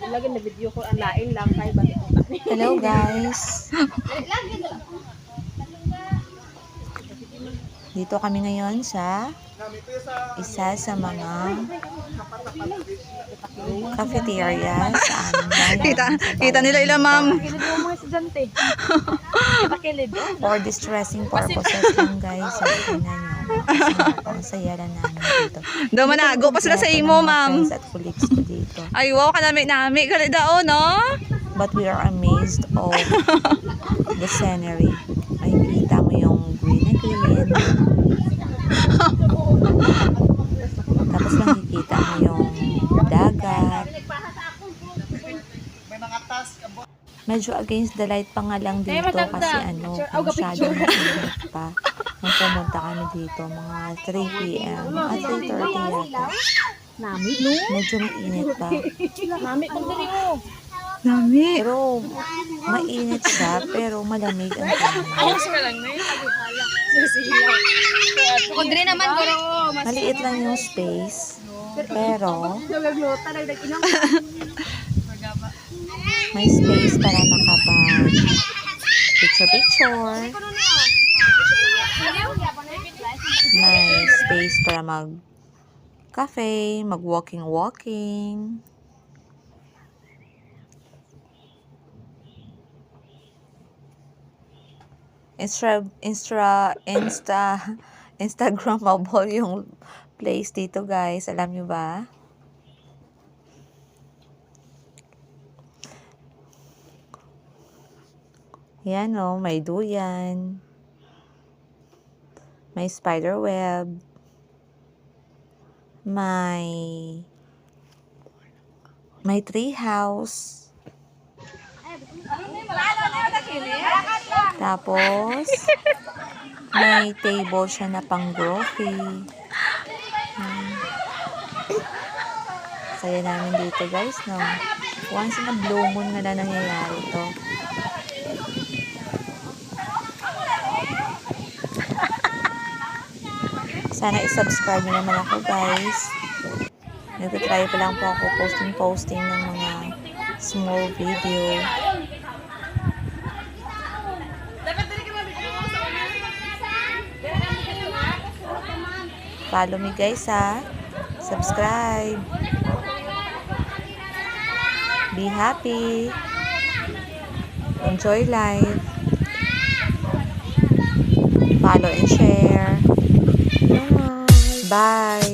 Lagi na video ko ang lain lang kay ba. Hello guys. Dito kami ngayon sa isa sa mga cafeteria sa aming bayan. Kita nila ila, ma'am. Kilid mo mga estudyante. Pakilid. For distressing purposes lang guys. So, tingnan nyo. Ang saya lang namin dito. Daw manago pa sila sa imo, ma'am. Friends at colleagues ko dito. Ay, wow, kanami-nami. Gali daw, no? But we are amazed of the scenery. Makikita mo yung green na green. Tapos nakikita mo yung dagat. Medyo against the light pa nga lang dito kasi masyadong mainit pa. Nung pumunta kami dito, mga 3 p.m. at 3:30 yata. Nami no. Medyo mainit pa. Nami kung diri mo. Nami. Pero mainit siya, pero malamig ang tama. Ayos ka lang na yun. Sisilaw. Kung diri naman guro. Maliit lang yung space, pero Nagaglota nagdaginang. may space para picture. May space para mag-cafe, mag-walking. Instagrammable yung place dito guys. Alam nyo ba? Yan o, may duyan. May spider web. May tree house. Tapos, may table siya na pang grocery. Saya namin dito guys, no? Once in a blue moon nga na nangyayari to. Sana i-subscribe nyo naman ako guys. Nagtitry pa lang po ako posting ng mga small video. Follow me guys ha. Subscribe. Be happy. Enjoy life. Follow and share. Bye.